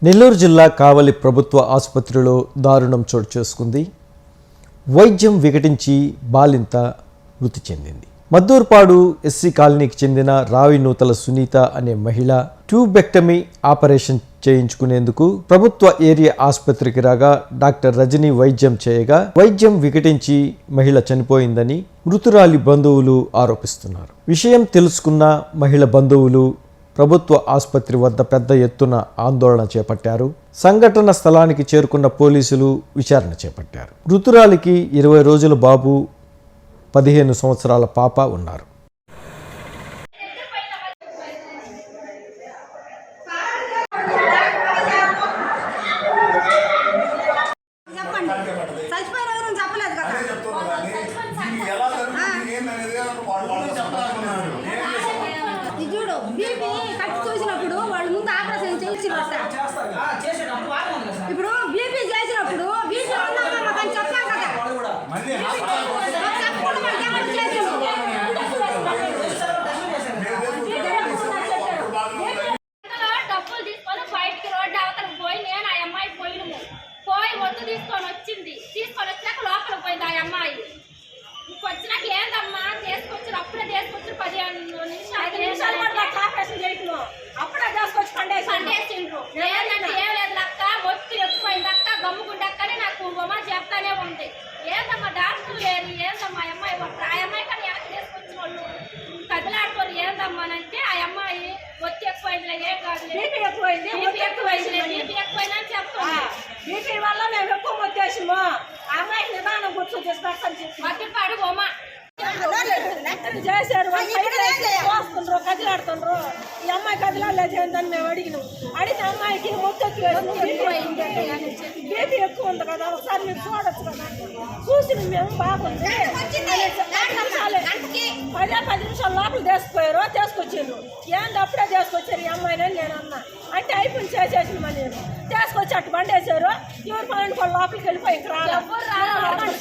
నెల్లూరు జిల్లా కావలి ప్రభుత్వ ఆసుపత్రిలో దారుణం చోటు చేసుకుంది. వైద్యం వికటించి బాలింత మృతి చెందింది. మద్దూర్పాడు ఎస్సీ కాలనీకి చెందిన రావి నూతల సునీత అనే మహిళ ట్యూబెక్టమీ ఆపరేషన్ చేయించుకునేందుకు ప్రభుత్వ ఏరియా ఆసుపత్రికి రాగా డాక్టర్ రజని వైద్యం చేయగా వైద్యం వికటించి మహిళ చనిపోయిందని మృతురాలి బంధువులు ఆరోపిస్తున్నారు. విషయం తెలుసుకున్న మహిళ బంధువులు ప్రభుత్వ ఆసుపత్రి వద్ద పెద్ద ఎత్తున ఆందోళన చేపట్టారు. సంఘటన స్థలానికి చేరుకున్న పోలీసులు విచారణ చేపట్టారు. మృతురాలికి 20 రోజుల బాబు, 15 సంవత్సరాల పాప ఉన్నారు. చూసినప్పుడు వాళ్ళు ముందు ఆపరేషన్ చేయించారు. ఇప్పుడు బీపీ చేసినప్పుడు బీపీ మాకు చెప్పాం కదా, డబ్బులు తీసుకొని బయటికి రోడ్డు అవతలకు పోయి నేను ఆ అమ్మాయి పోయి వద్దు తీసుకొని వచ్చినాక లోపలికి పోయింది ఆ అమ్మాయి. వచ్చినాక ఏందమ్మా అప్పుడే తీసుకొచ్చి 15 నిమిషాలు ఆపరేషన్ చేయటం అప్పుడే తీసుకొచ్చి పండేసిండ్రు. ఏంటంటే ఏం లేదు అక్క, ఒత్తి ఎక్కువైంది అక్క, గమ్ముకుంటక్కని నాకు ఉమా చెప్తానే ఉంది. ఏందమ్మా డాక్టర్ లేరు, ఏందమ్మా ఆ అమ్మాయి ఆ అమ్మాయి కానీ వెనక్కి తీసుకొచ్చిన వాళ్ళు కదిలాడుకోరు ఏందమ్మా అంటే ఆ అమ్మాయి ఒత్తి ఎక్కువైందిలే, ఏం కాదు, బీపీ ఎక్కువైంది అని చెప్తాను. బీపీ వల్ల మేము ఎక్కువ వచ్చేసాము. ఆ అమ్మాయికి నిదానం కూర్చొని చేసుకొస్తాను చెప్పి మట్టిపాడు ఉమా చేశారు. వస్తుండ్రు, కదిలాడుతుండ్రు. ఈ అమ్మాయి కదిలాడలేదు ఏందని మేము అడిగితే అమ్మాయికి బీపీ ఎక్కువ ఉంది కదా, ఒకసారి మీరు చూడొచ్చు కదా. చూసి మేము బాగుంది 10 నిమిషాలు లోపల తీసుకొచ్చారు. ఏంది అప్పుడే తీసుకొచ్చారు ఈ అమ్మాయిని అని నేను అన్నా. అంటే అయిపోయింది చేసేసి నేను తీసుకొచ్చి అటు బండేశారు. ఎవరు పన్నెండు వాళ్ళు లోపలికి వెళ్ళిపోయి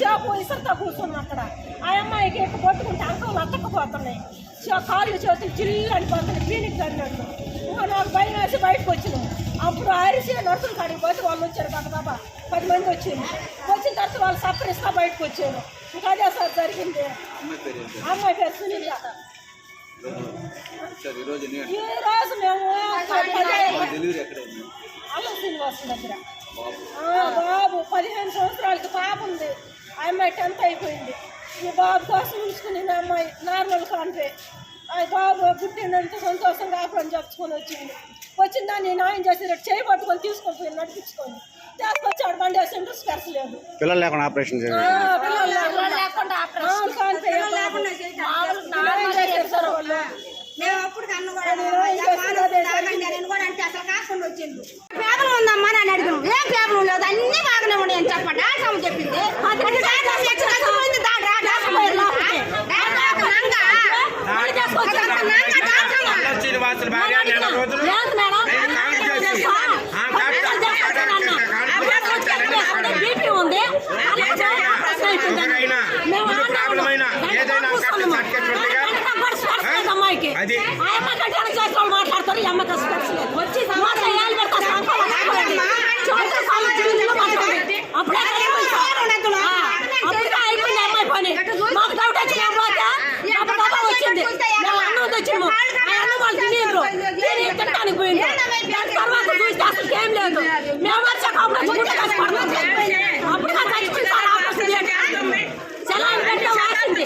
సేపు ఇసరితో కూర్చున్నాం అక్కడ. ఆ అమ్మాయికి ఎక్కువ కొట్టుకుంటే అంకలు అత్తకపోతున్నాయి, కాళ్ళు చేతులు చిల్లు అనిపోతున్నాయి, క్లినిక్ అన్నట్టు. ఇంకా నాకు భయం వేసి బయటకు వచ్చినాం. అప్పుడు అరిసి నర్సులు కాడికి పోతే వాళ్ళు వచ్చారు బాబా 10 మంది వచ్చింది. వచ్చిన తర్వాత వాళ్ళు సప్పరిస్తా బయటకు వచ్చారు. ఇంకా అదే సార్ జరిగింది. అమ్మాయి పేరు సునీత. ఈ రోజు మేము అమ్మ శ్రీనివాస దగ్గర బాబు 15 సంవత్సరాలకి పాప ఉంది. ఆ అమ్మాయి 10th అయిపోయింది. ఈ బాబు కోసం ఉంచుకుని అమ్మాయి నార్మల్ కాన్పే. ఆ బాబు పుట్టినంత సంతోషంగా ఆపడం చెప్పుకొని వచ్చిన దాన్ని న్యాయం చేసి చేయి పట్టుకొని తీసుకొని పోయి నడిపించుకొని తీసుకొచ్చాడు. బండి వేసి ఇంట్రెస్ట్ పెరచలేదు. పిల్లలు లేకుండా ఆపరేషన్ చేశారు. పేపర్ ఉందమ్మా అని అడిగాను. ఏం పేపర్ లేదు, అన్ని బాగానే ఉన్నాయి అని చెప్పండి చెప్పింది. బీపీ ఉంది, అమ్మాయికి ఆ అమ్మాయి కట్టాలి చేసిన వాళ్ళు మాట్లాడతారు. ఈ అమ్మాయి కష్టపడలేదు వచ్చి అప్పుడే అయిపోయింది అమ్మాయి పని. మాకు డౌట్ వచ్చిన బాబా వచ్చింది. మేము అన్నం తెచ్చినాము. ఆ అన్నం వాళ్ళు తినేరు తినడానికి పోయింది. దాని తర్వాత చూస్తే అసలు ఏం లేదు. మేము వచ్చాక అప్పుడు సెలవులు పెట్టే వాసింది.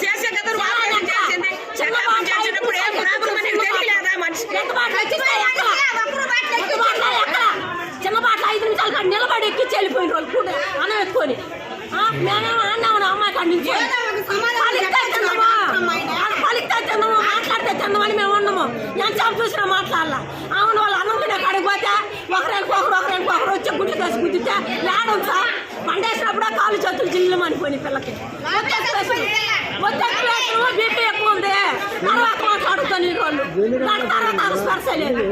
చిన్న బాటలు 5 నిమిషాలు కాదు నిలబడి ఎక్కించి వెళ్ళిపోయిన వాళ్ళు కూడా అన్నం ఎత్తుకొని. మేమేమో అన్నాము అమ్మాయి కాడి నుంచి పలికితే తిందాము, మాట్లాడితే తిందామని మేము ఉన్నాము. ఎంత చూసినా మాట్లాడాల. అవును వాళ్ళు అన్నం తినే కాడికి పోతే ఒకరికి వచ్చి గుడ్లు కలిసి గుద్దితే లేడం సార్ పండేసినప్పుడే కాళ్ళు చేతులు జిల్లు అనిపోయినాయి పిల్లకి. బీపీ ఎక్కువ ఉంది, తర్వాత మాట్లాడుతాను ఈ రోజు. దాని తర్వాత స్పర్శ లేదు.